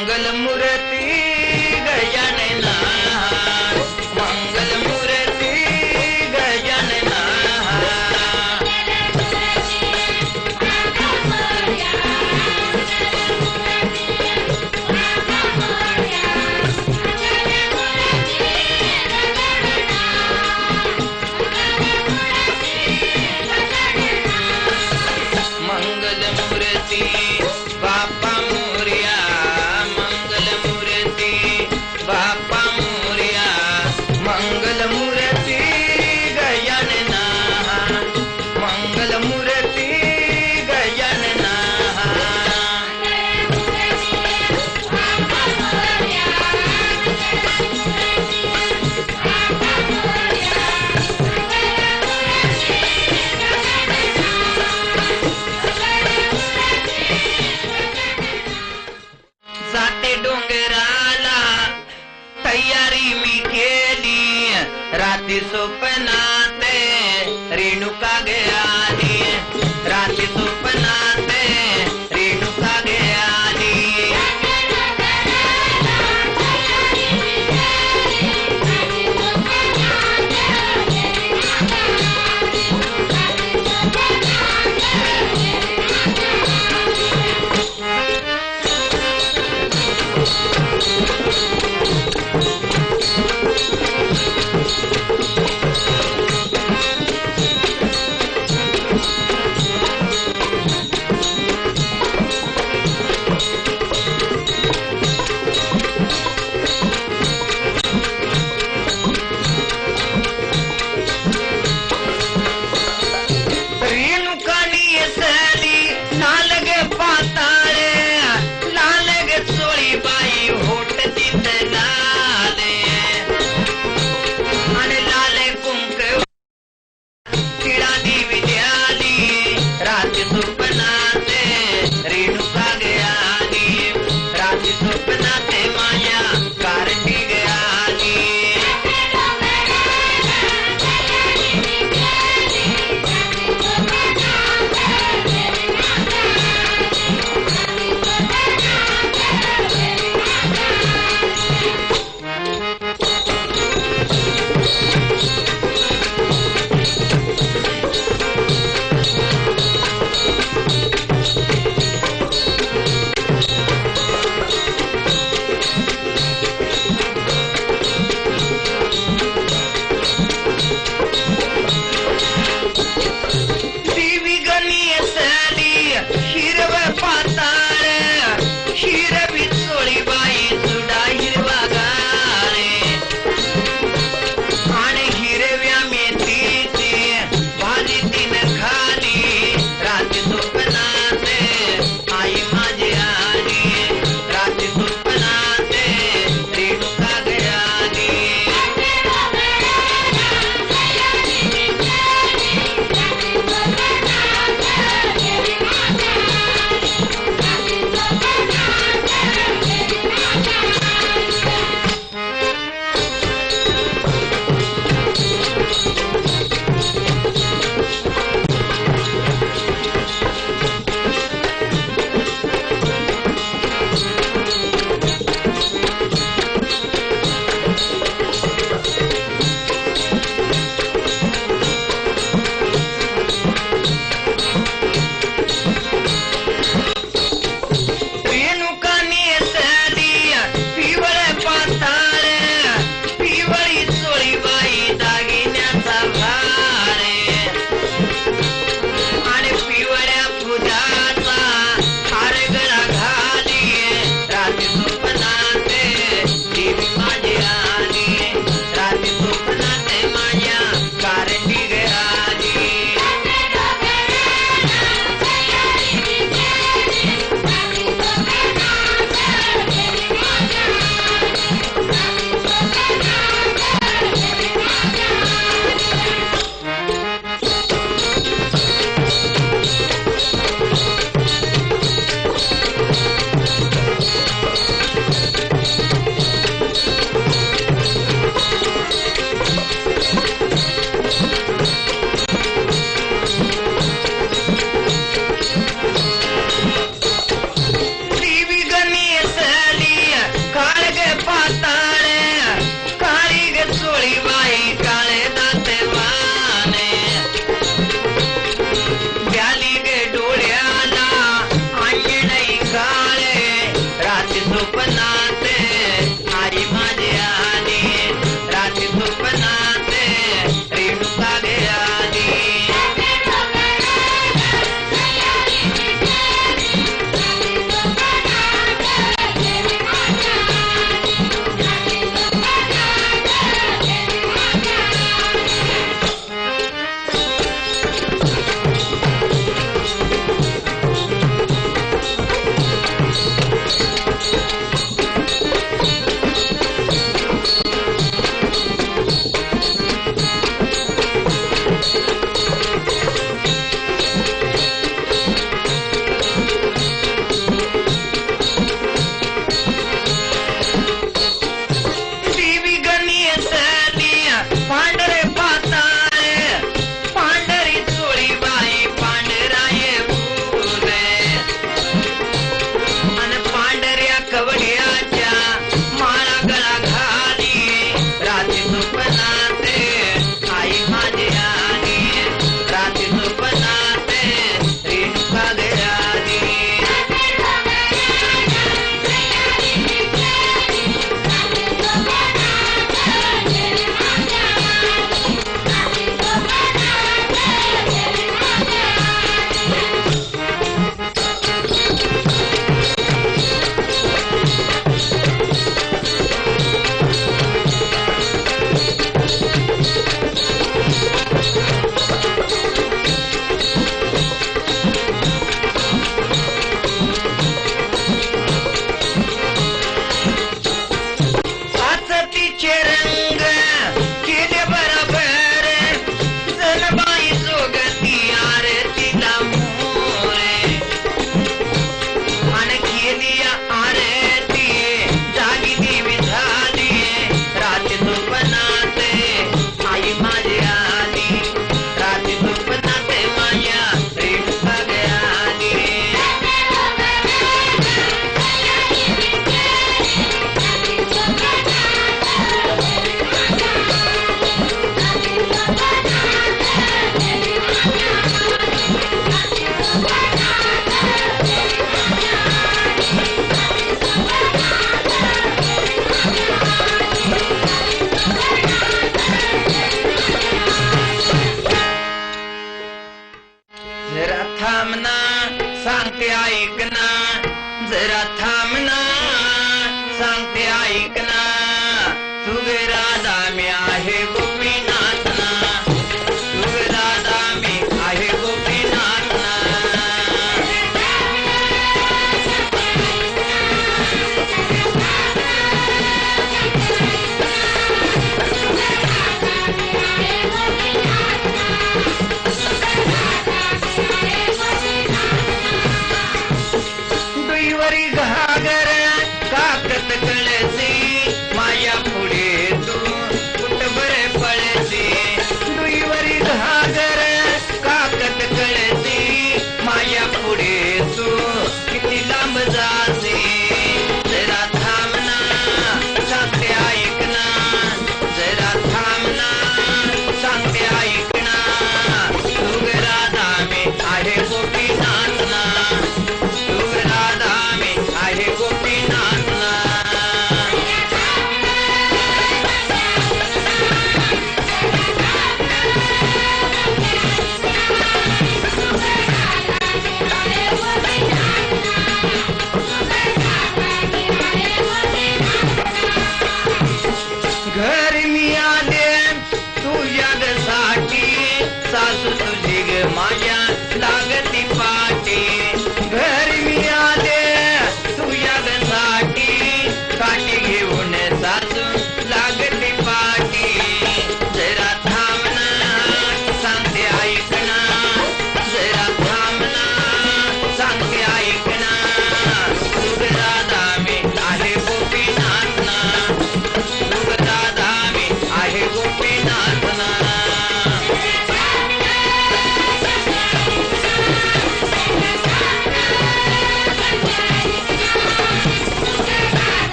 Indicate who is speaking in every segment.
Speaker 1: मंगल मूर्ति गजानन मंगल मूर्ति गजानन मंगल मूर्ति बापा मोरया मंगल मूर्ति बापा मोरया मंगल मूर्ति गजानन मंगल मूर्ति गजानन जाते डोंगराला तयारी मी केली रात्री स्वप्नात रेणुका गेली रात्री स्वप्नात रेणुका गेली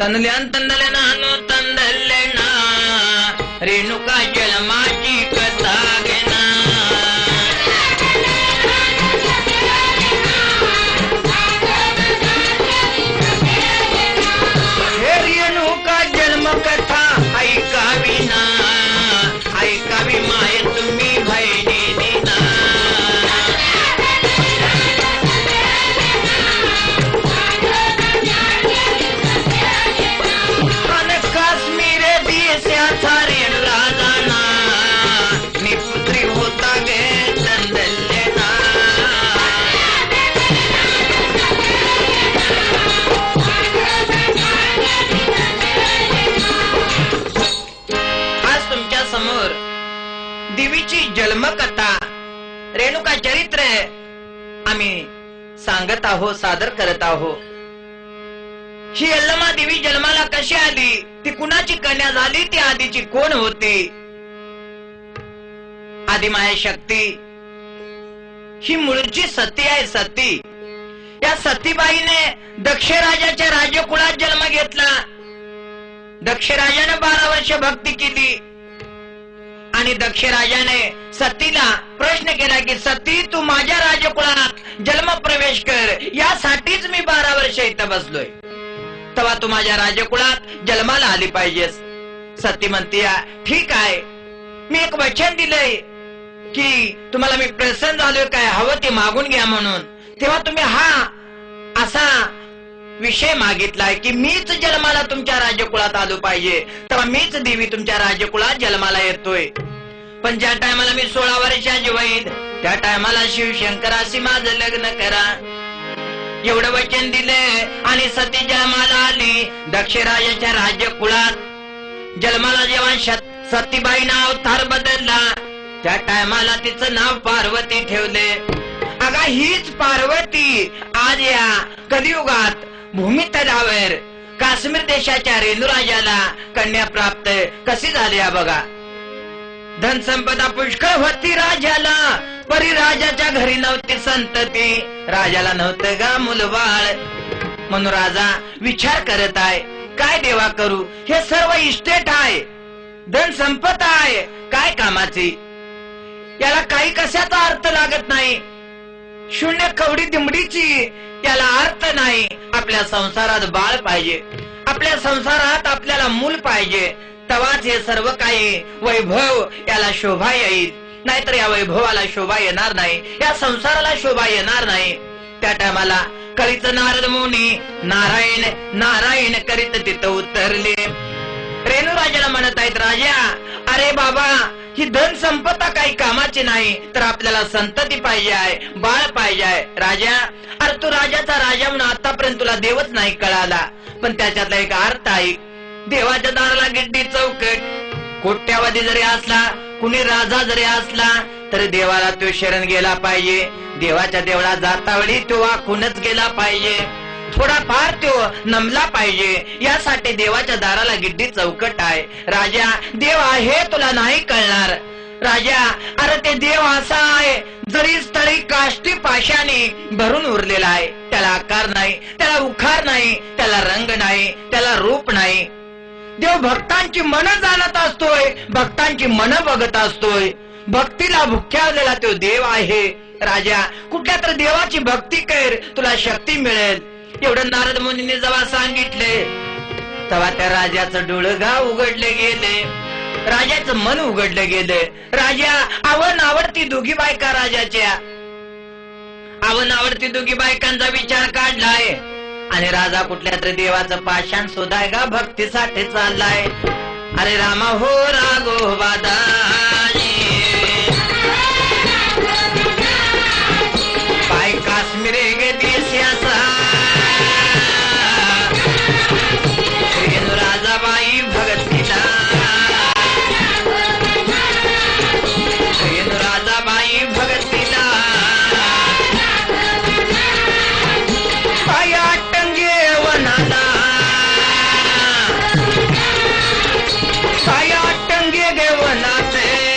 Speaker 1: तनल्यान तंदले नानो तंदले ना रेणुका जन्माची कथा घेना हे रेणुका जन्म कथा ऐकावी ना ऐकावी माय तुम्ही बहिणीनी ना आणि काश्मीर देशाचा रेणुला जाना मी पुत्री होता गे तंदले ना आज तुमच्या समोर देवीची जन्मकथा रेणुका चरित्र आम्ही सांगत आहोत सादर करत आहोत ही यल्लमा देवी जन्माला कशी आली ती कुणाची कन्या झाली ती आधीची कोण होती आदिमाया शक्ती ही मूळची सती आहे सती या सतीबाईने दक्ष राजाच्या राजकुळात जन्म घेतला दक्ष राजाने 12 वर्ष भक्ती केली आणि दक्ष राजाने सतीला प्रश्न केला की सती तू माझ्या राजकुळात जन्म प्रवेश कर यासाठीच मी 12 वर्ष इथं बसलोय तेव्हा तू माझ्या राजकुळात जन्माला आली पाहिजेस सती म्हणते ठीक आहे मी एक वचन दिलंय की तुम्हाला मी प्रसन्न झालोय काय हवं ते मागून घ्या म्हणून तेव्हा तुम्ही हा असा विषय मागितलाय की मीच जन्माला तुमच्या राजकुळात आलो पाहिजे तेव्हा मीच देवी तुमच्या राजकुळात जन्माला येतोय पण ज्या टायमाला मी 16 वर्षाची होईल त्या टायमाला शिवशंकराशी माझं लग्न करा एवढं वचन दिले आणि सती जन्माला आली दक्ष राजाच्या राजकुळात जन्माला जेव्हा सतीबाईनं अवतार बदलला त्या टायमाला तिचं नाव पार्वती ठेवले अगा हीच पार्वती आज या कलियुगात भूमितलावर काश्मीर देशाच्या रेणुराजाला कन्या प्राप्त कशी झाली बघा धन संपदा पुष्कळ होती राजाला परी राजाच्या घरी नव्हती संतती राजाला नव्हतं गा मुलबाळ म्हणून राजा विचार करत आहे काय देवा करू हे सर्व इस्टेट आहे धन संपदा आहे काय कामाची याला काही कशाचा अर्थ लागत नाही शून्य कवडी दिमडीची याला अर्थ नाही आपल्या संसारात बाळ पाहिजे आपल्या संसारात आपल्याला मूल पाहिजे तेव्हाच हे सर्व काही वैभव याला शोभा येईल नाहीतर या वैभवाला शोभा येणार नाही या संसाराला शोभा येणार नाही त्या टायमाला करीत नारद मुनी नारायण नारायण करीत तिथं उतरले रेणुराजाला म्हणत आहेत राजा अरे बाबा ही धन संपदा काही कामाची नाही तर आपल्याला संतती पाहिजे आहे बाळ पाहिजे आहे राजा अरे तू राजाचा राजा म्हणून आतापर्यंत तुला देवच नाही कळाला पण त्याच्यातला एक अर्थ आहे देवाच्या दाराला गिड्डी चौकट कोट्यावधी जरी असला कुणी राजा जरी असला तरी देवाला तो शरण गेला पाहिजे देवाच्या देवळात जातावेळी तो वाकूनच गेला पाहिजे थोडाफार तो नमला पाहिजे यासाठी देवाच्या दाराला गिड्डी चौकट आहे राजा देव आहे तुला नाही कळणार राजा अरे ते देव असा आहे जरी स्थळी काष्टी पाशाने भरून उरलेला आहे त्याला आकार नाही त्याला उखार नाही त्याला रंग नाही त्याला रूप नाही देव भक्तांची मन जाणत असतोय भक्तांची मन बघत असतोय भक्तीला भुक्यावलेला तो देव आहे राजा कुठल्या तर देवाची भक्ती कर तुला शक्ती मिळेल एवढं नारद मुनीने जेव्हा सांगितले तेव्हा त्या राजाचं डोळगा उघडले गेले राजाचं मन उघडलं गेले राजा आवडती दोघी बायका राजाच्या आवडती दोघी बायकांचा विचार काढलाय आणि राजा कुठल्या तरी देवाचं पाषाण शोधाय गा भक्तीसाठी चाललाय अरे रामा हो रागो बादाई पाय काश्मीरे गे देशाचा राजाबाई भगतीला राजाबाई भगतीला पाया टंगे वनाला पाया टंगे गे वनाचे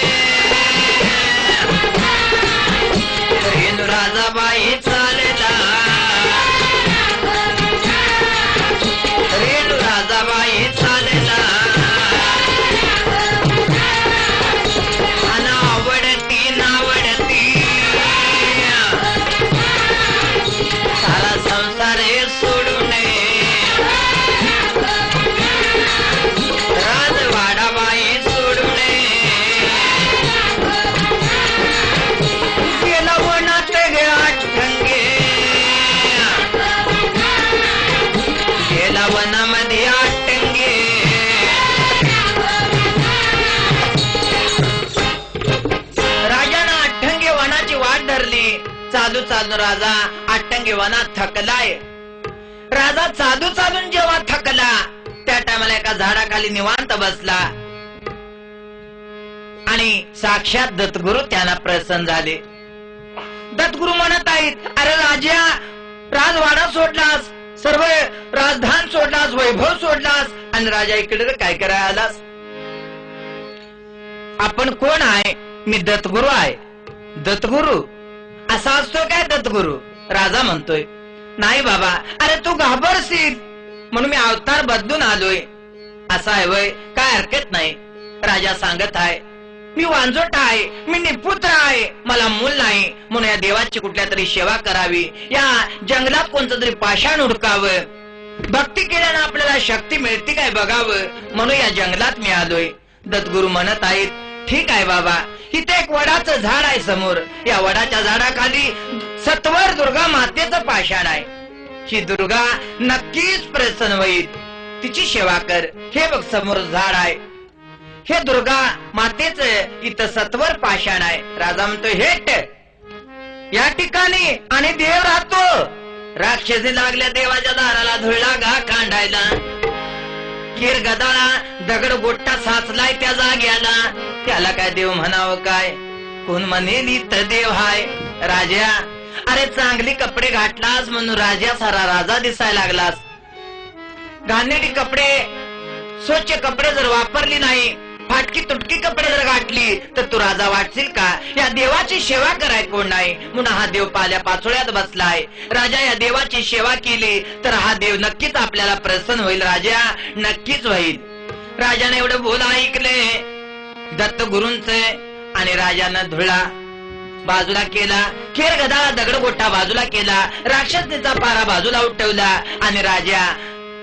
Speaker 1: चालून राजा अट्टंगी वनात थकलाय. राजा चालू चालून जेव्हा थकला त्या टायमाला एका झाडाखाली निवांत बसला आणि साक्षात दत्तगुरु त्यांना प्रसन्न झाले. दत्तगुरु म्हणत आहेत, अरे राजा, राजवाडा सोडलास, सर्व राजधान सोडलास, वैभव सोडलास आणि राजा इकडे काय करायला आलास? आपण कोण आहे? मी दत्तगुरु आहे. दत्तगुरु असा असतो काय दत्तगुरु? राजा म्हणतोय, नाही बाबा, अरे तू घाबरशील म्हणून मी अवतार बदलून आलोय. असा आहे वय, काय हरकत नाही. राजा सांगत आहे, मी वांजोटा आहे, मी निपुत्र आहे, मला मूल नाही, म्हणून या देवाची कुठल्या तरी सेवा करावी, या जंगलात कोणतं तरी पाषाण हुडकावं, भक्ती केल्यानं आपल्याला शक्ती मिळते काय बघावं, म्हणून या जंगलात मी आलोय. दत्तगुरु म्हणत आहेत, ठीक आहे बाबा, इथे एक वडाचं झाड आहे समोर, या वडाच्या झाडाखाली सत्वर दुर्गा मातेचं पाषाण आहे. ही दुर्गा नक्कीच प्रसन्न होईल, तिची सेवा कर. हे बघ समोर झाड आहे, हे दुर्गा मातेच इथं सत्वर पाषाण आहे. राजा म्हणतो, हेट या ठिकाणी आणि देव राहतो. राक्षसी लागल्या देवाच्या दाराला, धुळला घा कांडायला, किर गदाळा दगड गोट्टा साचलाय त्या जाग्याला, त्याला काय देव म्हणावं काय? कोण म्हणेल इथं देव हाय? राजा, अरे चांगली कपडे घातलास म्हणून राजा सारा राजा दिसायला लागलास. घाणेरडी कपडे, स्वच्छ कपडे जर वापरली नाही, फाटकी तुटकी कपडे जर घातली तर तू राजा वाटशील का? या देवाची सेवा कराय कोण नाही, म्हणून हा देव पाल्या पाचोळ्यात बसलाय. राजा, या देवाची सेवा केली तर हा देव नक्कीच आपल्याला प्रसन्न होईल. राजा, नक्कीच होईल. राजाने एवढं बोल ऐकले दत्तगुरूंचे आणि राजानं धुळा बाजूला केला, खेर गदाळा दगड गोठा बाजूला केला, राक्षसनीचा पारा बाजूला उठवला आणि राजा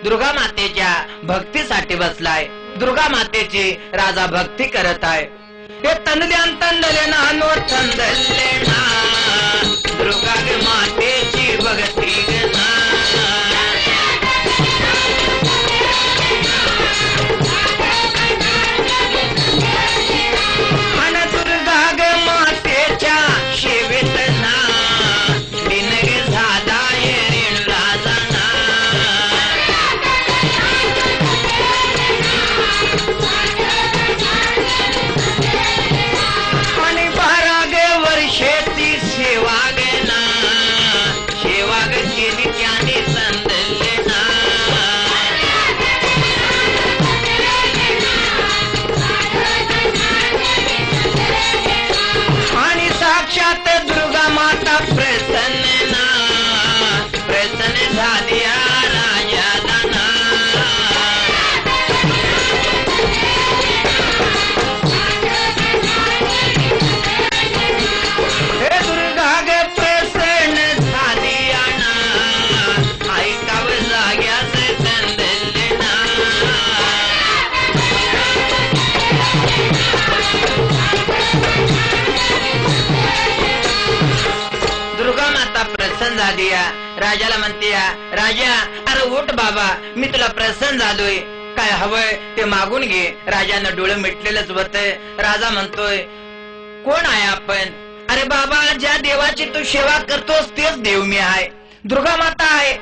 Speaker 1: दुर्गा मातेच्या भक्तीसाठी बसलाय. दुर्गा मातेची राजा भक्ती करत आहे. हे तंदल्यान तंदले ना नो तंदले ना, दुर्गा मातेची भक्ती ना, आणि दुर्गा मातेच्या सेवेत ना दिनग झालाय रेणू राजा ना. आणि 12 वर्षाची सेवा गेला, सेवा केली त्याने संदले ना. आणि साक्षात दुर्गा माता प्रसन्न ना, प्रसन्न झाली राजाला ना. हे दुर्गा ग प्रसन्न झाली ना, ऐकावं जाग्यास संदले ना. दुर्गा माता प्रसन्न झाली. राजाला म्हणते, राजा, अरे उठ बाबा, मी तुला प्रसन्न झालोय, काय हवंय ते मागून घे. राजानं डोळे मिटलेलंच होत. राजा म्हणतोय, कोण आहे आपण? अरे बाबा, ज्या देवाची तू सेवा करतोस तेच देव मी आहे, दुर्गा माता आहे,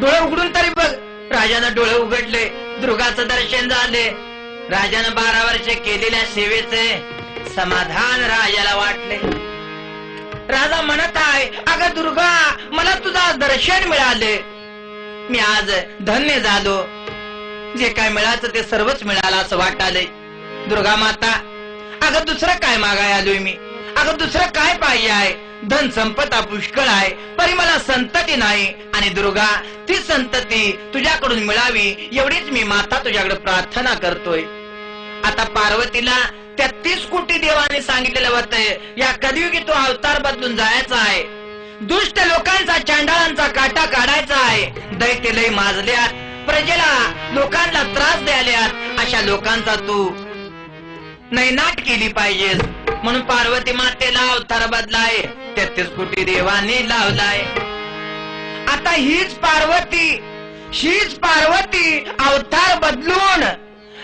Speaker 1: डोळे उघडून तरी बघ. राजानं डोळे उघडले, दुर्गाचं दर्शन झाले. राजानं 12 वर्ष केलेल्या सेवेचे समाधान राजाला वाटले. राजा म्हणत आहे, अगं दुर्गा, मला तुझा दर्शन मिळाले, मी आज धन्य झालो, जे काय मिळायचं ते सर्वच मिळालं असं वाटालंय. दुर्गा माता, अगं दुसरं काय मागाय आलोय मी? अगं दुसरं काय पाहिजे आहे? धन संपदा पुष्कळ आहे, परी मला संतती नाही. आणि दुर्गा, ती संतती तुझ्याकडून मिळावी एवढीच मी माता तुझ्याकडे प्रार्थना करतोय. आता पार्वतीला 33 कोटी देवाने सांगितलेलं होतं, या कलियुगी तो अवतार बदलून जायचा आहे, दुष्ट लोकांचा चांडाळांचा काटा काढायचा आहे. दैत्य लय माजल्यात, प्रजेला लोकांना त्रास द्याल्यात, अशा लोकांचा तू नैनाट केली पाहिजेस. म्हणून पार्वती मातेला अवतार बदलाय, 33 कोटी देवाने लावलाय. आता हीच पार्वती अवतार बदलून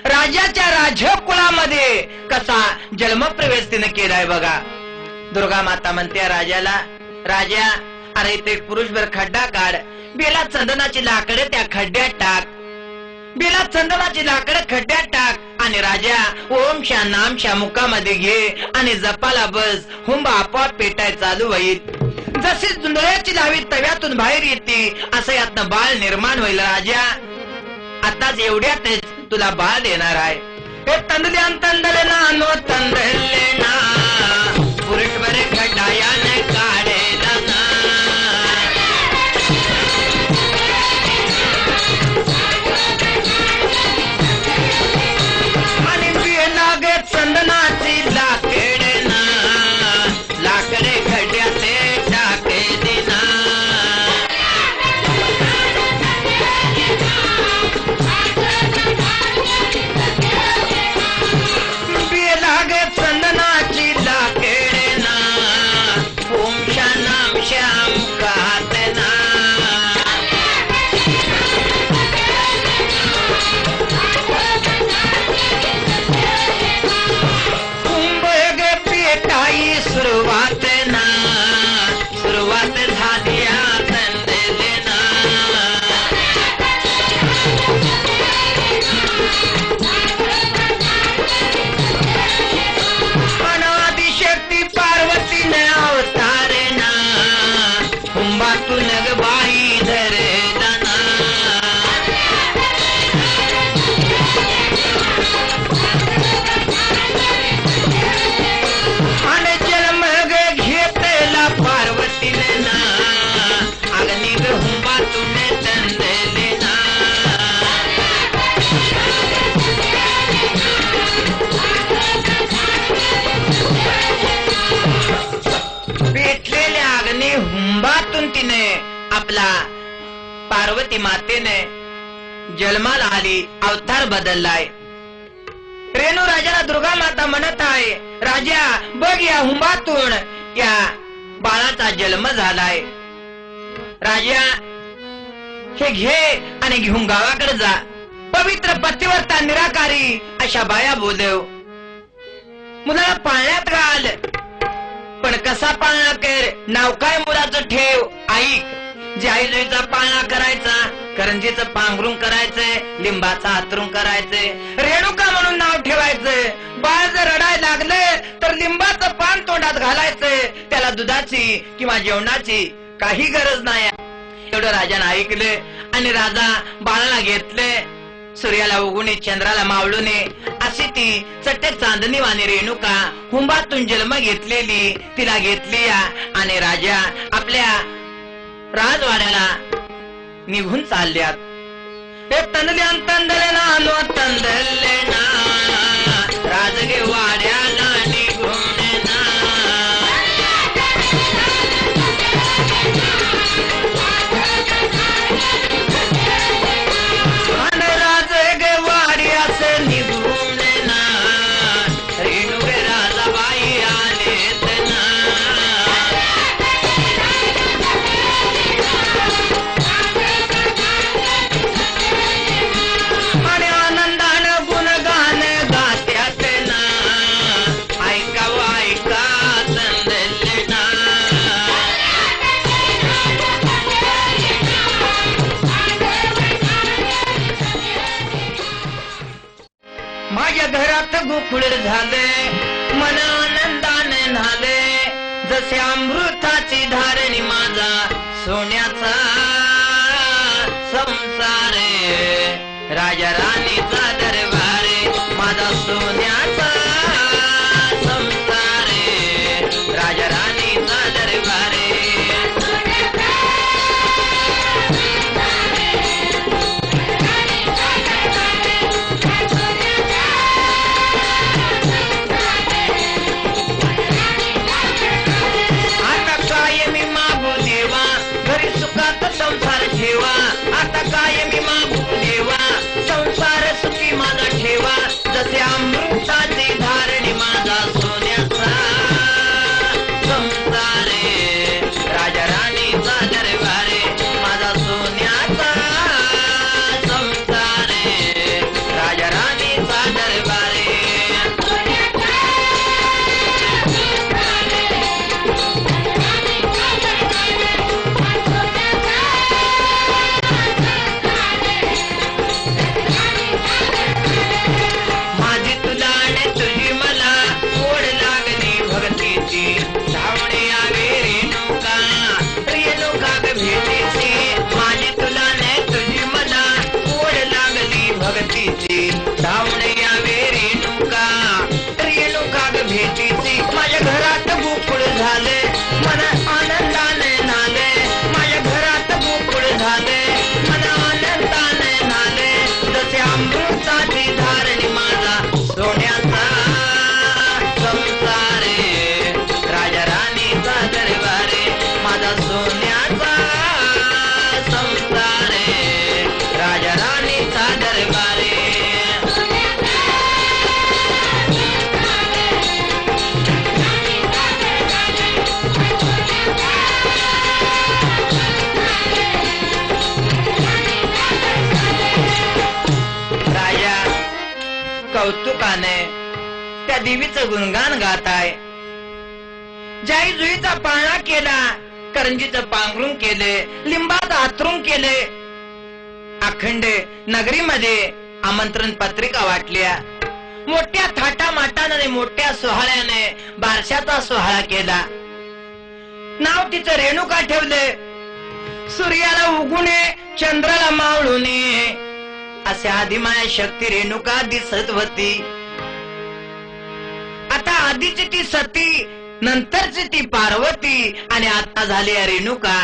Speaker 1: राजाच्या राजकुळामध्ये कसा जन्मप्रवेश तिने केलाय बघा. दुर्गा माता म्हणते राजाला, राजा, अरे ते पुरुषभर खड्डा काढ, बेला चंदनाची लाकडं त्या खड्ड्यात टाक, बेला चंदनाची लाकडं खड्ड्यात टाक आणि राजा ओमशा नामशा मुखामध्ये घे आणि जपाला बस. हुंबा आपोआप पेटाय चालू होईल. जशी जुंधळ्याची लावी तव्यातून बाहेर येते असं यातनं बाळ निर्माण होईल. राजा आताच एवढ्यातच तुला बाळ देणार आहे. हे तंदल्यान तंदले ना नो तंदले ना पुरुष बरे खड्डायाने काढेला ना. आणि लागे चंदनाची लाकडे ना, लाकडे खड्ड्याचे टाके देना. लागे चंदनाची लाकडे ना, ओमशा नामशा मुखात ना. पेटाई सुरुवात ना, सुरुवात झाली तंदले ना. अनादिशक्ती पार्वतीने अवतारे ना, कुंभातून बाई धरे ना. आणि जन्म घेतला पार्वतीने ना, अग्नी हुंबातून तंदले ना. पेटलेल्या अग्नी हुंबातून तिने आपला पार्वती मातेने जन्माला आली, अवतार बदललाय. रेणू राजाला दुर्गा माता म्हणत आहे, राजा बघ या हुंबातून या बाळाचा जन्म झालाय. राजा हे घे आणि घेऊन गावाकडे जा. पवित्र पतिव्रता निराकारी अशा बाया बोलव. मुलाला पाळण्यात घाल, पण कसा पाळणा कर, नाव काय मुलाचं ठेव. ऐक, जाईजुईचा पाळणा करायचा, करंजीचं पांघरून करायचंय, लिंबाचा हातरून करायचंय, रेणुका म्हणून नाव ठेवायचंय. बाळ जर रडायला लागले तर लिंबाचं पान तोंडात घालायचंय. त्याला दुधाची किंवा जेवणाची काही गरज नाही. एवढं राजाने ऐकले आणि राजा बाळाला घेतले. सूर्याला उगुणे चंद्राला मावळूने अशी ती चट्टे चांदणी वाणी रेणुका हुंबातून जन्म घेतलेली तिला घेतली आणि राजा आपल्या राजवाड्याला निघून चालल्यात. हे तंदल्यान तंदले ना नो तंदले ना, राजगे वाड्याला निघून ना. आणि राजगे वाड्याचे निघून ना, रेणुगे राजाबाई आलेत ना. आणि आनंदानं गुणगान गात्यात ना, ऐकावं ऐका तंदले ना. माझ्या घरात गोकुळ झाले, मन आनंदाने न्हाले. जसे अमृताची धारणी माझा सोन्याचा संसार. राजा राणीचा दरबार माझा सोन्याचा संसार. राजा राणीचा दरबार. आता काय मी मागू देवा, घरी सुखात संसार ठेवा. आता काय मी मागू देवा, संसार सुखी माझा ठेवा. जसे अमृत रेणुकाने त्या देवीचं गुणगान गात आहे. जाई जुईचा पाळणा केला, करंजीचं पांघरून केले, लिंबाचं आथरून केले. अखंड नगरीमध्ये आमंत्रण पत्रिका वाटल्या. मोठ्या थाटामाटाने मोठ्या सोहळ्याने बारशाचा सोहळा केला. नाव तिचं रेणुका ठेवले. सूर्याला उगुणे चंद्राला मावळूने असे आदिमाया शक्ती रेणुका दिसत होती. आता आधीची ती सती, नंतरची ती पार्वती आणि आता झाली रेणुका.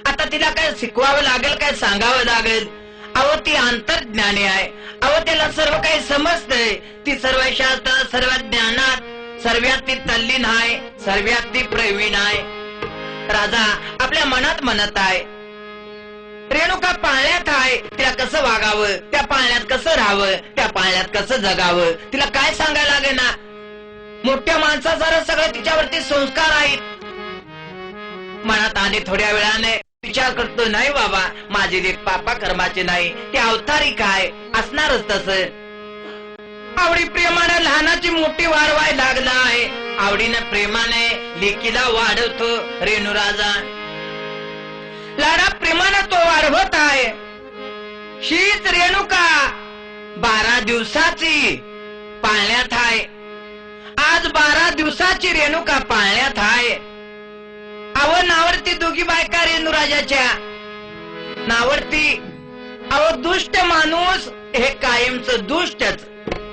Speaker 1: आता तिला काय शिकवावं लागेल, काय सांगावं लागेल. अहो ती अंतर्ज्ञानी आहे. अहो त्याला सर्व काही समजतंय. ती सर्व शास्त्रात, सर्व ज्ञानात सर्वात ती तल्लीन आहे, सर्वात ती प्रवीण आहे. राजा आपल्या मनात म्हणत आहे, रेणुका पाळण्यात आहे, तिला कसं वागावं, त्या पाळण्यात कसं राहावं, त्या पाळण्यात कसं जगावं, तिला काय सांगायला लागे ना. मोठ्या माणसासारखं सगळं तिच्यावरती संस्कार आहेत. मनात आले थोड्या वेळाने विचार करतो, नाही बाबा माझे लेख पापा कर्माचे नाही, ते अवतारी काय असणारच तसं. आवडी प्रेमाने लहानाची मोठी वाढवाय लागला आहे. आवडीने प्रेमाने लेकीला वाढवतो रेणुराजा. लाडा प्रेमाने तो वाढवत आहे. हीच रेणुका 12 दिवसाची पाळण्यात आहे. आज 12 दिवसाची रेणुका पाळण्यात आहे. अव नावरती दोघी बायका रेणुराजाच्या नावरती. अव दुष्ट माणूस हे कायमच दुष्टच.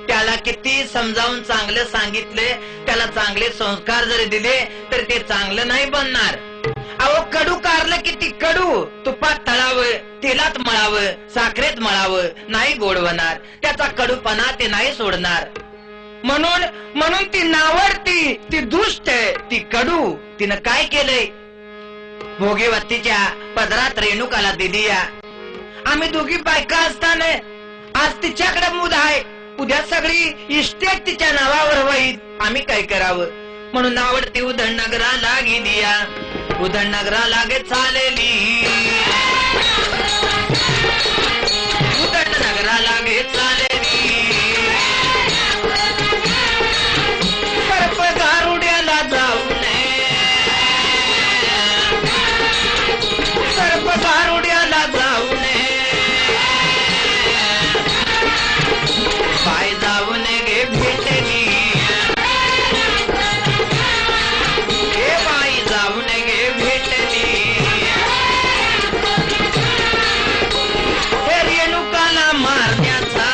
Speaker 1: त्याला किती समजावून चांगलं सांगितले, त्याला चांगले संस्कार जरी दिले तर ते चांगलं नाही बनणार. अहो कडू कारलं किती कडू, तुपात तळावं, तेलात मळावं, साखरेत मळावं, नाही गोड होणार. त्याचा कडूपणा ते नाही सोडणार. म्हणून ती नावडती, ती दुष्ट, ती कडू. तिनं काय केलंय, भोगीवतीच्या पदरात रेणुकाला दिली. आम्ही दोघी बायका असताना आज तिच्याकडे मुद आहे, उद्या सगळी इस्टेट तिच्या नावावर होईल. आम्ही काय करावं. म्हणून नावडती उधळनगराला गेली. उधळनगराला गे चालेली, उधळनगराला गे चालेली. सर्प गारुड्याला जाऊ नये, सर्प गारुड्याला जाऊ नये. पाय जाऊ नये गे भेटली, हे बाई जाऊ नये गे भेटली. हे रेणुकाला मारण्याचा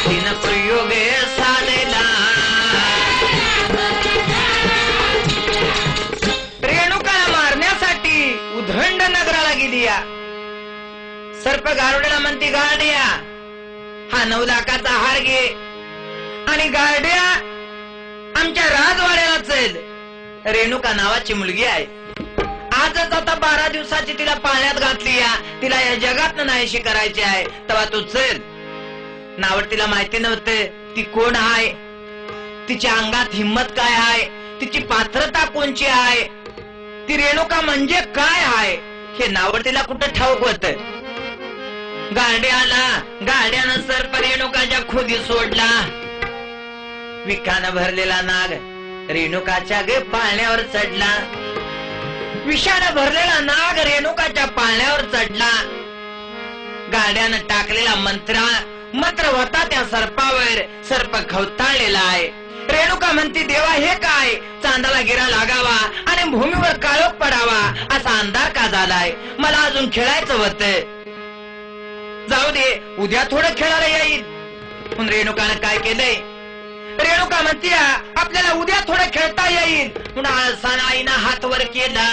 Speaker 1: तिनं प्रयोग साधला. रेणुकाला मारण्यासाठी उधंड नगराला गेली. सर्प गारुड्याला म्हणती, गारड्या हा 9 लाखाचा हार घे आणि गारड्या आमच्या राजवाड्याला चल. रेणुका नावाची मुलगी आहे. आजच आता 12 दिवसाची तिला पाळण्यात घातली. तिला या जगात नाहीशी करायची आहे, तेव्हा तू चल. नावडतीला माहिती नव्हतं ती कोण आहे, तिच्या अंगात हिम्मत काय आहे, तिची पात्रता कोणची आहे, ती रेणुका म्हणजे काय आहे हे नावडतीला कुठं ठाऊक होत. गारड्याला गारड्यानं सर्प रेणुकाच्या खोदी सोडला. विखानं भरलेला नाग रेणुकाच्या गे पाळण्यावर चढला. विषानं भरलेला नाग रेणुकाच्या पाळण्यावर चढला. गारड्यानं टाकलेला मंत्र होता त्या सर्पावर. सर्प खवताळलेला आहे. रेणुका म्हणती, देवा हे काय, चांदाला गिरा लागावा आणि भूमीवर काळोख पडावा असा अंधार का झालाय. मला अजून खेळायचं होतं. जाऊ दे, उद्या थोडं खेळायला येईल. पण रेणुकानं काय केलंय, रेणुका म्हणती आपल्याला उद्या थोडं खेळता येईल. म्हणून आळसानं आईनं हात वर केला.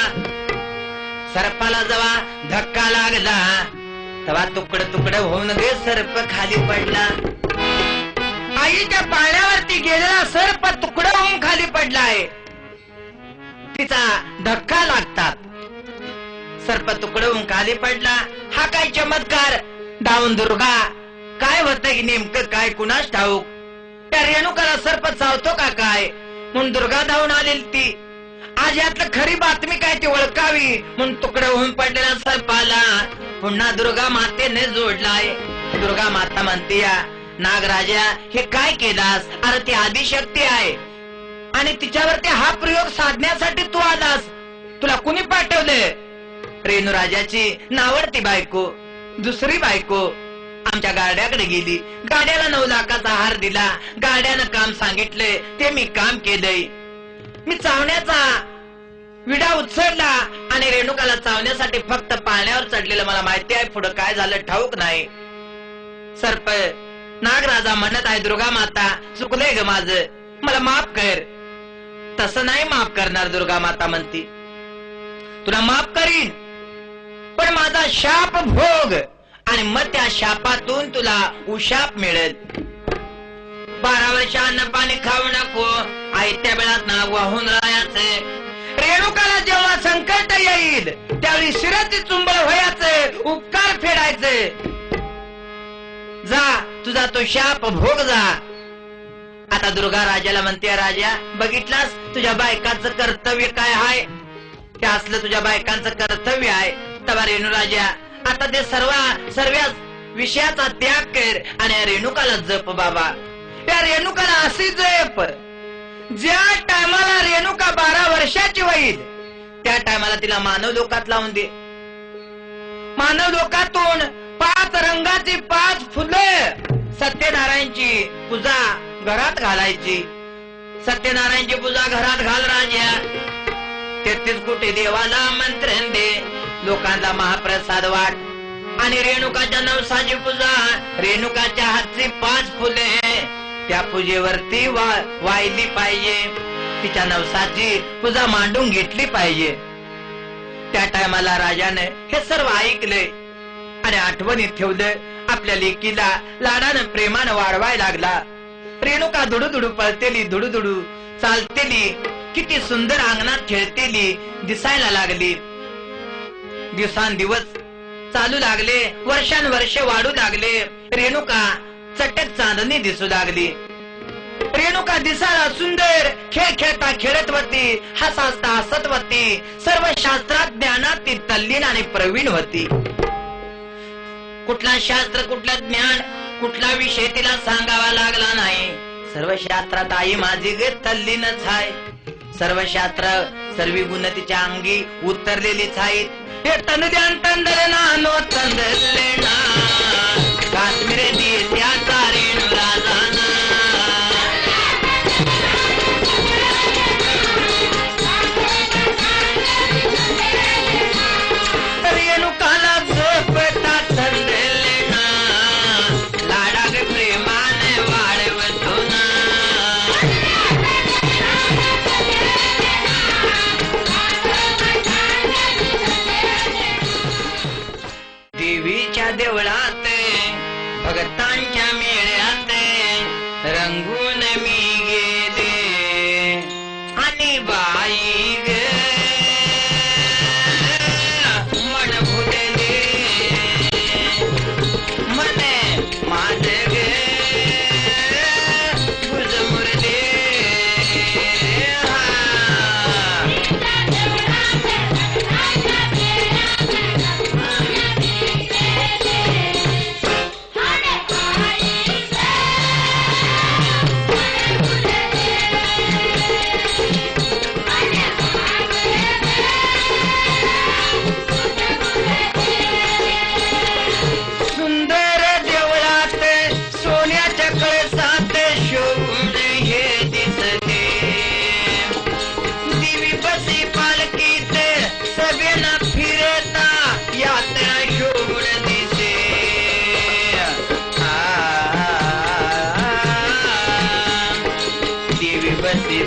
Speaker 1: सर्पाला जेव्हा धक्का लागला तेव्हा तुकडं होऊन गे सर्प खाली पडला. आईच्या पाळण्यावरती गेलेला सर्प तुकडं होऊन खाली पडलाय. तिचा धक्का लागतात सर्प तुकडं होऊन खाली पडला. हा काय चमत्कार. धावून दुर्गा काय होतंय नेमकं काय कुणास ठाऊक. त्या रेणुकाला सर्प चावतो का काय म्हणून दुर्गा धावून आलेली ती. आज यातलं खरी बातमी काय ती ओळखावी म्हणून तुकडं होऊन पडलेला सर्पाला पुन्हा दुर्गा मातेने जोडलाय. दुर्गा माता म्हणते या नागराजा हे काय केलास? अरे ती आदिशक्ती आहे आणि तिच्यावरती हा प्रयोग साधण्यासाठी तू आलास. तुला कुणी पाठवले? रेणुराजाची नावडती बायको, दुसरी बायको आमच्या गाड्याकडे गेली. गाड्याला 9 लाखाचा हार दिला. गाड्यानं काम सांगितले ते मी काम केलंय. मी चावण्याचा विडा उचलला आणि रेणुकाला चावण्यासाठी फक्त पाळण्यावर चढलेलं मला माहिती आहे. पुढं काय झालं ठाऊक नाही. सर्प नागराजा म्हणत आहे दुर्गा माता चुकलंय ग माझं, मला माफ कर. तसं नाही माफ करणार. दुर्गा माता म्हणती तुला माफ करीन पण माझा शाप भोग आणि मग त्या शापातून तुला उशाप मिळेल. 12 वर्ष अन्न पाणी खाऊ नको. आयत्या वेळात ना वाहून राहायचे. रेणुकाला जेव्हा संकट येईल त्यावेळी शिराचे चुंबळ व्हायचे, उपकार फेडायचे. जा तुझा तो शाप भोग जा. आता दुर्गा राजाला म्हणते राजा बघितलास तुझ्या बायकांचं कर्तव्य काय आहे? ते असलं तुझ्या बायकांचं कर्तव्य आहे. तेव्हा रेणुराजा आता ते सर्व विषयाचा त्याग कर आणि रेणुकाला जप बाबा. या रेणुकाला अशी जप ज्या टायमाला रेणुका 12 वर्षाची होईल त्या टायमाला तिला मानव लोकात लावून दे. मानव लोकातून 5 रंगाची 5 फुलं सत्यनारायणची पूजा घरात घालायची. सत्यनारायणची पूजा घरात घाल राजा. 33 कोटी देवाला मंत्रण दे. लोकांना महाप्रसाद वाट आणि रेणुकाच्या नवसाची पूजा. रेणुकाच्या हातची 5 फुले त्या पूजेवरती वाहिली पाहिजे. तिच्या नवसाची पूजा मांडून घेतली पाहिजे. त्या टायमाला राजाने हे सर्व ऐकले आणि आठवणीत ठेवलं. आपल्या लेकीला लाडानं प्रेमानं वाढवायला लागला. रेणुका धुडुधुडू पळतेली, धुडुधुडू चालतेली, किती सुंदर अंगणात खेळतेली दिसायला लागली. दिवसांदिवस चालू लागले, वर्षानुवर्ष वाढू लागले. रेणुका चटक चांदणी दिसू लागली. रेणुका दिसायला सुंदर, खेळ खेळता खेळत होती, हसता हसत होती. सर्व शास्त्रात ज्ञानात ती तल्लीन आणि प्रवीण होती. कुठला शास्त्र, कुठलं ज्ञान, कुठला विषय तिला सांगावा लागला नाही. सर्व शास्त्रात आई माझी गे तल्लीनच आहे. सर्व शास्त्र सर्व गुण तिच्या अंगी उतरलेलीच आहेत. हे तनद्यान तंदले ना नो तंदले ना काश्मीर देशाचा रेणुराजा ना. रेणुकाला झोपता तंदले ना लाडाग प्रेमाने वाढवतो ना. देवीच्या देवळात भगतांच्या मेळ्यात रंगून मी गेले आणि बाई ग मन भुलले मने माझ ग गुज मुरले.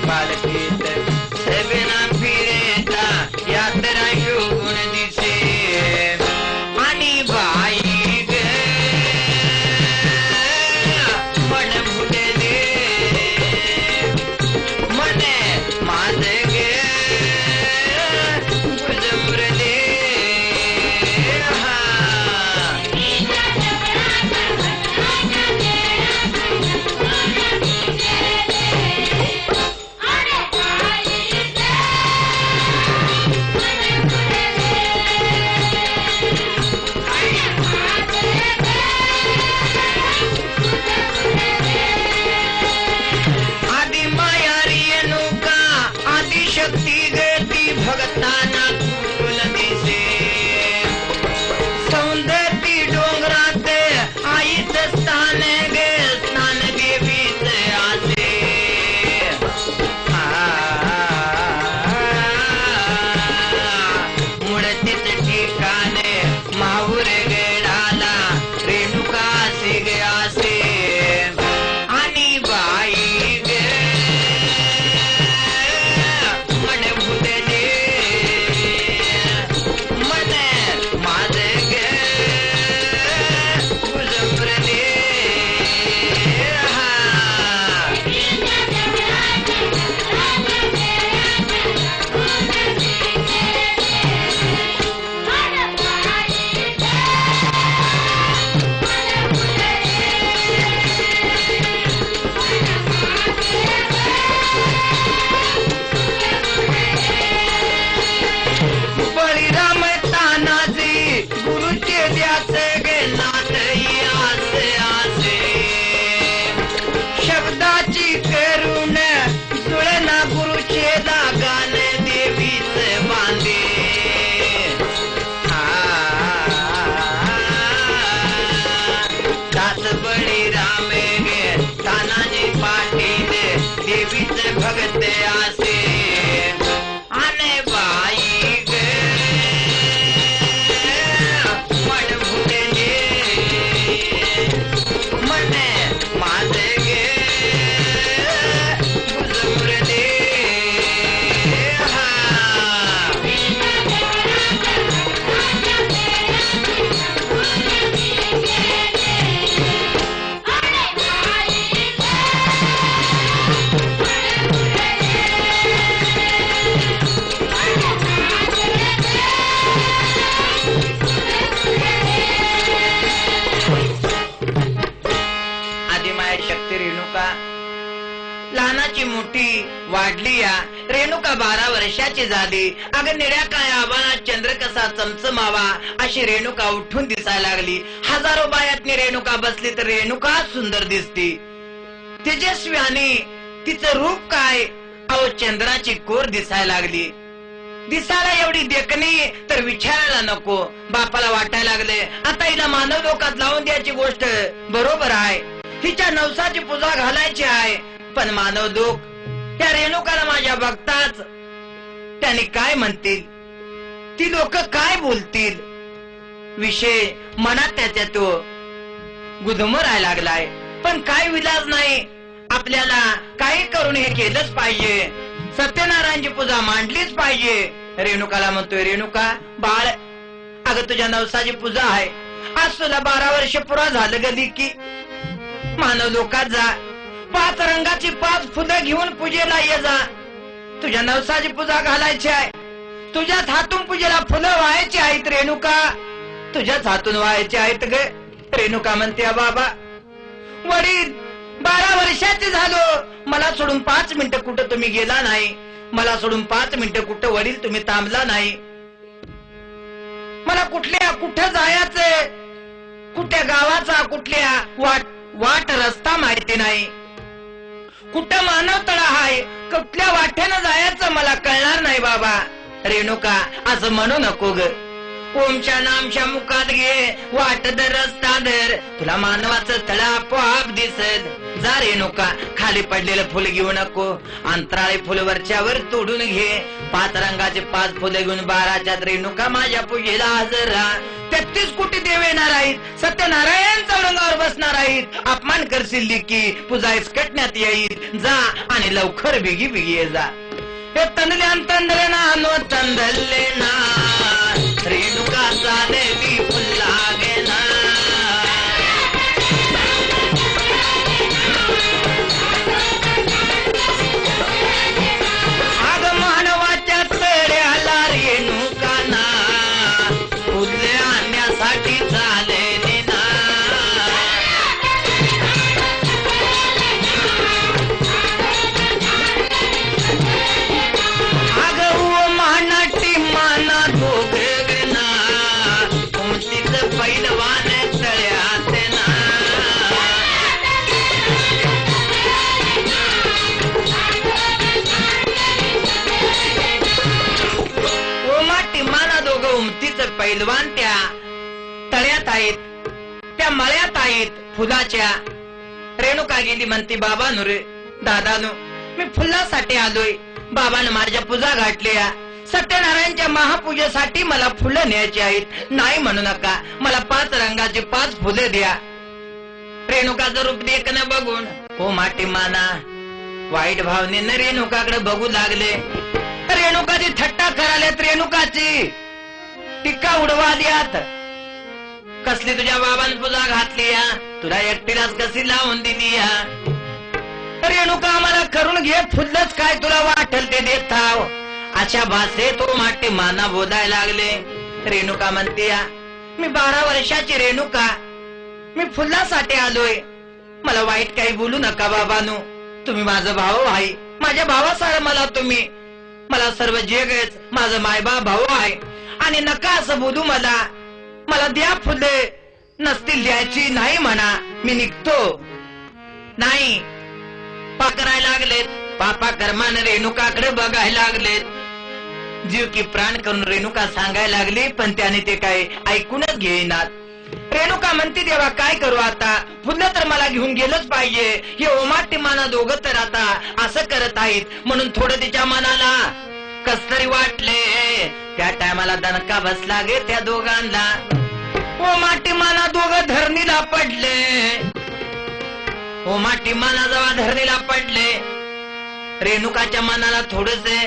Speaker 1: पालखीत सगळा फिरेता यात्रा शोभून दिसे आणि बाई ग मन भुलले मने माझ ग गुज मुरले. शकते रेणुका? लहानाची मोठी वाढली या रेणुका 12 वर्षाची झाली. अगं निळ्या काळ्या आभाळात चंद्र कसा चमचमावा अशी रेणुका उठून दिसायला लागली. हजारो बायातनी रेणुका बसली तर रेणुका सुंदर दिसती, तेजस्वी आणि तिचं रूप काय अहो चंद्राची कोर दिसायला लागली. दिसायला एवढी देखणी तर विचारायला नको. बापाला वाटायला लागले आता हिला मानव लोकात लावून द्यायची गोष्ट बरोबर आहे, हिच्या नवसाची पूजा घालायची आहे. पण मानव लोक त्या रेणुकाला माझ्या बघताच त्याने काय म्हणतील, ती लोक काय बोलतील, विषय मनात त्याच्या तो गुदमरायला लागलाय. पण काय विलाज नाही, आपल्याला काही करून हे केलंच पाहिजे. सत्यनारायणची पूजा मांडलीच पाहिजे. रेणुकाला म्हणतोय रेणुका बाळ, अगं तुझ्या नवसाची पूजा आहे. आज तुला 12 वर्ष पुरा झालं गली की मानव लोकात जा, 5 रंगाची 5 फुलं घेऊन पूजेला ये जा. तुझ्या नवसाची पूजा घालायची आहे. तुझ्याच हातून पूजेला फुलं व्हायची आहेत रेणुका, तुझ्याच हातून व्हायची आहेत ग. रेणुका म्हणते बाबा वडील 12 वर्षाचे झालो, मला सोडून 5 मिनिटं कुठं तुम्ही गेला नाही, मला सोडून 5 मिनिटं कुठं वडील तुम्ही थांबला नाही. मला कुठं जायचं, कुठल्या गावाचा कुठल्या वाट रस्ता माहिती नाही, कुठं मानव तळा आहे, कुठल्या वाटेनं जायचं मला कळणार नाही बाबा. रेणुका असं म्हणू नको ग. ओमच्या नामच्या मुखात घे वाट दर रस्ता धर, तुला मानवाचं तळ आपोआप दिसत. जा रेणुका, खाली पडलेलं फुल घेऊ नको, अंतराळी फुल वरच्यावर तोडून घे. 5 रंगाचे 5 फुलं घेऊन 12च्यात रेणुका माझ्या पूजेला हजर राहा. 33 कोटी देव येणार आहेत, सत्यनारायण चौरंगावर बसणार आहेत. अपमान करशील की पूजा इसकटण्यात येईल. जा आणि लवकर बिगी बिगी ये जा. हे तंदले तंदले ना नो तंदले ना रेणुका चालेली फुल्ला गे ना. आग मानवाच्या तळ्याला रेणुका ना फुले आणण्यासाठी चालेली ना. आग ओ मानाटी माना दोघ पैलवान तळ्यात ना. ओमाटी माना दोघं उमतीच पैलवान त्या तळ्यात आहेत, त्या मळ्यात आहेत फुलाच्या. रेणुका गेली म्हणते बाबानु रे दादानु मी फुलासाठी आलोय. बाबानं माझ्या पूजा घातल्या, सत्यनारायणच्या महापूजेसाठी मला फुलं न्यायची आहेत. नाही म्हणू नका, मला 5 रंगाची 5 फुले द्या. रेणुकाचं रूप देखणं बघून हो माटी माना वाईट भावनेनं रेणुकाकडे बघू लागले. रेणुकाची थट्टा कराल्यात, रेणुकाची टिक्का उडवाल्यात. कसली तुझ्या बाबाने पूजा घातली या, तुला एकटीलाच कशी लावून दिली या. रेणुका आम्हाला करून घे, फुलच काय तुला वाटेल ते देत थाव. अशा भाषेत तो माटे माना बोलायला लागले. रेणुका म्हणते मी 12 वर्षाची रेणुका, मी फुलासाठी आलोय. मला वाईट काही बोलू नका बाबानो, तुम्ही माझा भाऊ आहे. माझ्या भावासारखं मला सर्व जगच माझं मायबा भाऊ आहे. आणि नका असं बोलू मला. मला द्या फुले, नसतील द्यायची नाही म्हणा, मी निघतो. नाही पाकरायला लागलेत. पापा कर्माने रेणुकाकडे बघायला लागलेत. जीव की प्राण करून रेणुका सांगायला लागली, पण त्याने ते काय ऐकूनच घेईनात. रेणुका म्हणते देवा काय करू आता, फुलं तर मला घेऊन गेलंच पाहिजे. हे ओमाटी माना दोघं तर आता असं करत आहेत म्हणून थोडं तिच्या मनाला कस तरी वाटले. त्या टायमाला दणका बसला गे त्या दोघांना. ओमाटी माना दोघं धरणीला पडले. ओमाटी माना जेव्हा धरणीला पडले, रेणुकाच्या मनाला थोडसे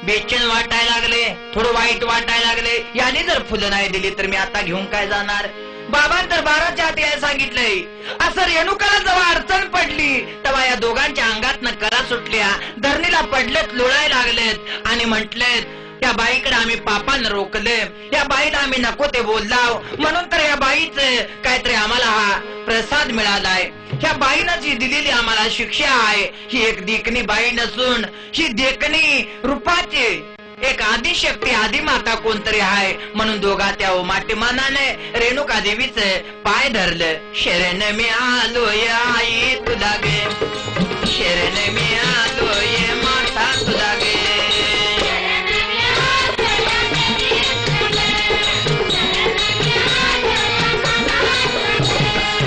Speaker 1: बेचैन वाटायला लागले, थोडं वाईट वाटायला लागले. याने जर फुलं नाही दिली तर मी आता घेऊन काय जाणार. बाबा तर 12च्या आत यायला सांगितलंय. असं रेणुकाला जेव्हा अडचण पडली तेव्हा या दोघांच्या अंगातनं कला सुटल्या, धरणीला पडलेत, लोळायला लागलेत आणि म्हटलेत या बाईकडे आम्ही पापानं रोखलं, या बाईला आम्ही नको ते बोललाव, म्हणून तर या बाईच काहीतरी आम्हाला हा प्रसाद मिळालाय. ह्या बाईनं जी दिलेली आम्हाला शिक्षा आहे ही एक देखणी बाई नसून ही देखणी रूपाची एक आदिशक्ती आदिमाता कोणतरी आहे. म्हणून दोघा त्या माटिमानाने रेणुका देवीच पाय धरलं. शरण मी आलोय आई तुला गे, शरण मी आलोय माता तुला गे.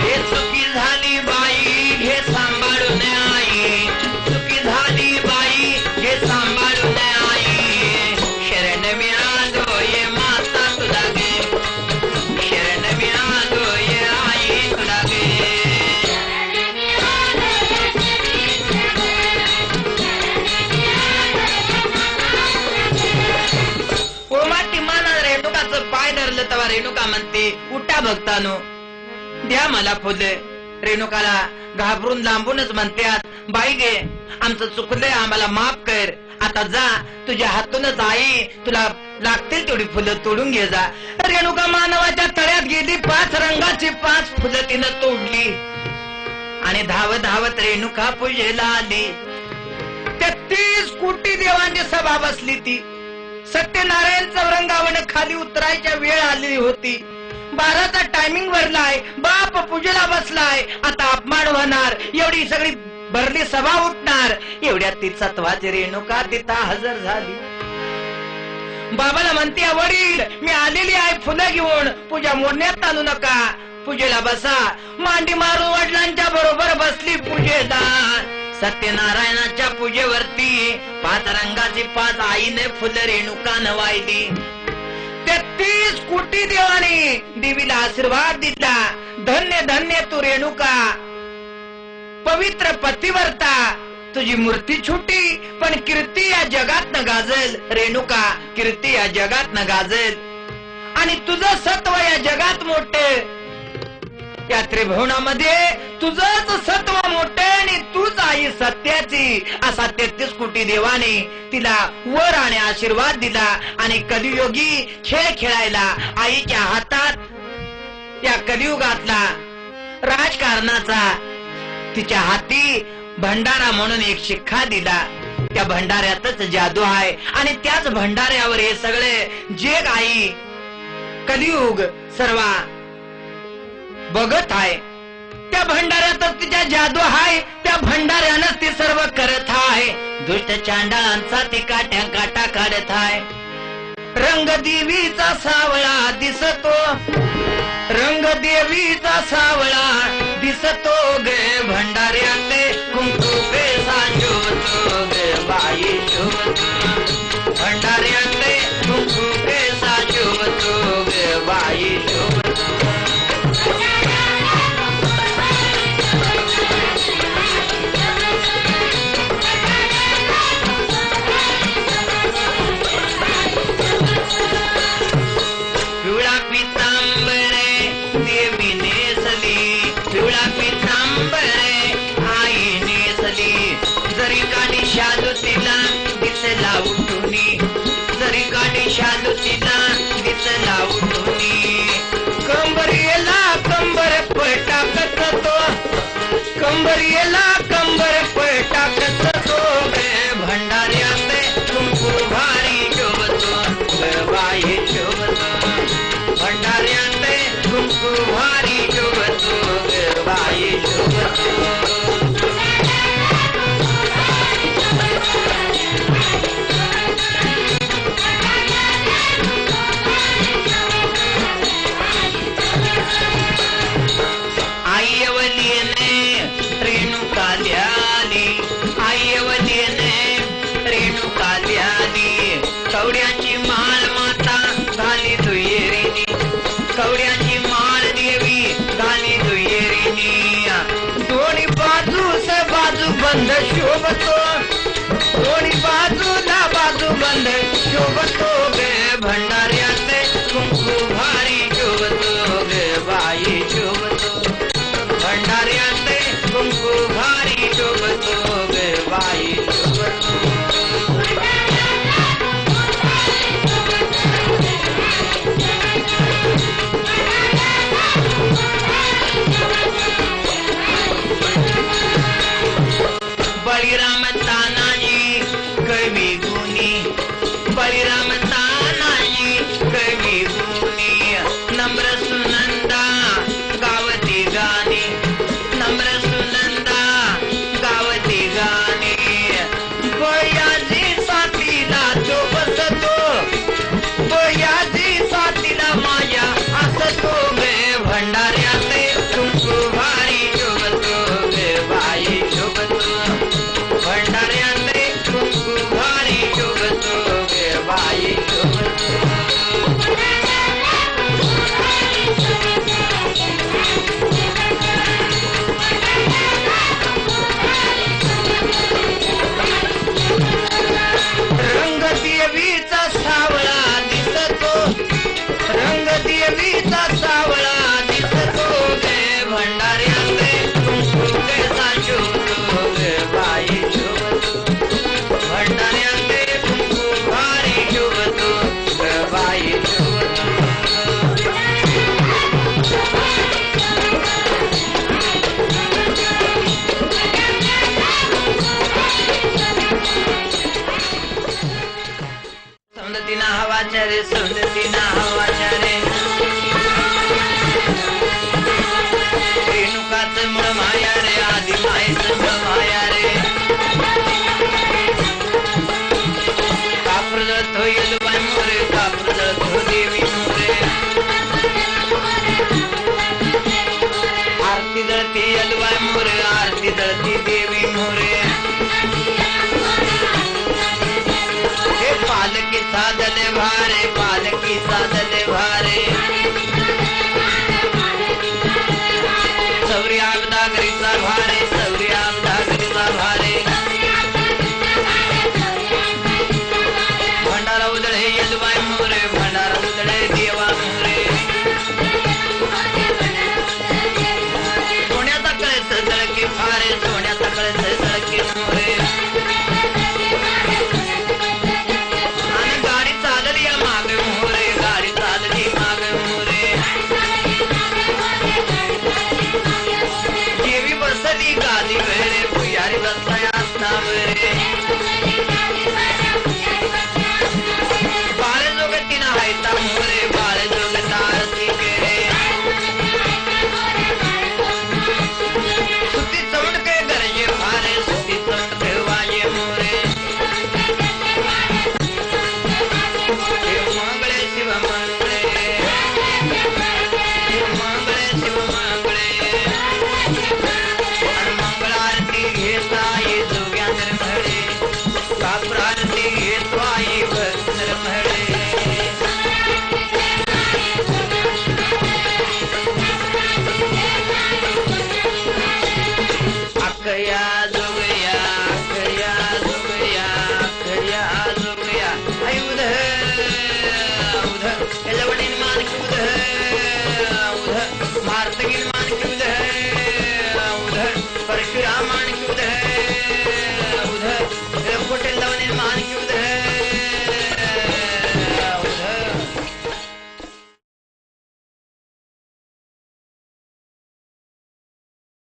Speaker 1: हे चुकी झाली बाई घे सांभाळून आई, चुकी झाली बाई घे सांभाळून आई. शरण मी आलोय माता तुला गे, शरण मी आलोय आई तुला गे. रेणुकाचं पाय धरलं तेव्हा रेणुका म्हणते, उठा भक्तानो, द्या मला फुले. रेणुकाला घाबरून लांबूनच म्हणतात, बाई गे आमचं चुकलंय, आम्हाला माफ कर. आता जा, तुझ्या हातूनच आई तुला लागतील तेवढी फुलं तोडून घे जा. रेणुका मानवाच्या तळ्यात गेली, 5 रंगाची 5 फुलं तिनं तोडली आणि धावत धावत रेणुका पूजेला आली. 33 कोटी देवांची सभा बसली. ती सत्यनारायण चौरंगावर खाली उतरायच्या वेळ आलेली होती. 12चा टायमिंग भरलाय, बाप पूजेला बसलाय, आता अपमान होणार, एवढी सगळी भरली सभा उठणार. एवढ्यात ती सत्वाची रेणुका तिथं हजर झाली. बाबाला म्हणते, वडील मी आलेली आहे फुलं घेऊन, पूजा मोडण्यात आणू नका, पूजेला बसा. मांडी मारून वडिलांच्या बरोबर बसली पूजेला. सत्यनारायणाच्या पूजेवरती 5 रंगाची 5 आईने फुलं रेणुकानं वाहिली. 33 कोटी देवाने देवीला आशीर्वाद दिला. धन्य धन्य तू रेणुका, पवित्र पतिव्रता, तुझी मूर्ती छोटी पण कीर्ती या जगात न गाजल. रेणुका कीर्ती या जगात न गाजल आणि तुझं सत्व या जगात मोठे. या त्रिभुवनामध्ये तुझंच सत्व मोठे आणि तूच आई सत्याची. असा 33 कोटी देवाने तिला वर आणि आशीर्वाद दिला. आणि कलियुगी खेळ खेळायला आईच्या हातात या कलियुगातला राजकारणाचा तिच्या हाती भंडारा म्हणून एक शिक्का दिला. त्या भंडाऱ्यातच जादू आहे आणि त्याच भंडाऱ्यावर हे सगळे जग आई कलियुग सर्व बघत आहे. त्या भंडाऱ्यातच तिच्या जादू आहे, त्या भंडाऱ्यानंच ती सर्व करत आहे. दुष्ट चांडाळांचा ती काट्या काटा काढत आहे. रंग देवीचा सावळा दिसतो, रंग देवीचा सावळा दिसतो गे. भंडाऱ्यातले कुंकू पेसा शोभतो गे बाई शोभतो. भंडाऱ्यातले कुंकू पेसा शोभतो गे बाई शोभतो. पिवळा पितांबरे देवी नेसली, पिवळा पितांबरे आई नेसली. जरी काठी शालू तिला दिसला उठुनी, जरी काठी शालू तिला दिसला उठुनी. कंबरेला कंबर पटाकत तो, कंबरेला कंबर पटाकत तो गे. भंडाऱ्यातले कुंकू भारी शोभतो बाई शोभतो. भंडाऱ्यातले कुंकू भारी शोभतो गे बाई शोभतो. कवड्याची माळ माता झाली दुहेरीनी, कवड्याची माळ देवी झाली दुहेरीनी. दोन्ही बाजूस बाजू बंद शोभतो, दोन्ही बाजूला बाजू बंद शोभतो गे. भंडाऱ्यातले कुंकू भारी शोभतो गे बाई शोभतो. भंडाऱ्यातले कुंकू भारी शोभतो गे बाई शोभतो. बळीराम तानाजी कवी गुणी, बळीराम तानाजी कवी गुणी, नम्र सुनंदा गावती गाणी, नम्र सुनंदा गावती गाणी, बयाजी साथीला तो बसतो, बयाजी साथीला माझ्या असतो गे भंडाऱ्याचे तुमको भारी शोभतो गे बाई शोभतो, भंडाऱ्याचे तुमको भारी शोभतो गे बाई शोभतो. रंग देवीचा सावळा दिसतो, रंग देवीचा सावळा दिसतो गे भंडाऱ्याचे तुमको कैसा शोभतो गे बाई शोभतो, भंडाऱ्याचे तुमको भारी शोभतो गे बाई शोभतो. सौंदतीना हवाच्या रे, सौंदतीना हवाच्या रे, रेणुकाच मूळ माया रे, आधी मायेच मूळ माया रे, कापूर जळतो येलुबाई मोरे, कापूर जळतो देवी मोरे, आरती जळती येलुबाई मोरे, आरती जळती देवी मोरे, हे पालकी साधले भारे, पालकी साधले भारे, सौरी आगदागरीचा भारे, सौरी आगदागरीचा भारे, भंडारा उधळे येलुबाई मोरे, भंडारा उधळे देवा मोरे, सोन्याचा कळस जळके फारे, सोन्याचा कळस जळके मोरे, आणि गाडी चालली या मागे मोरे, गाडी चालली मागे मोरे, देवी बसली गादी वेरे, पुजारी बसलाय आसनावरे, बाळे जोगतीना हायता मोरे, बाळे जोगता आरती केरे, सुती चौंडके गरजे भारे, सुती चौंडके वाजे मोरे, शिव मंगळे शिव मंगळे, शिव मंगळे शिव मंगळे, आणि मंगळ आरती घेता ये जोग्यांदर म्हळे, कापूर आरती घेतो आई भक्तर म्हळे, अकया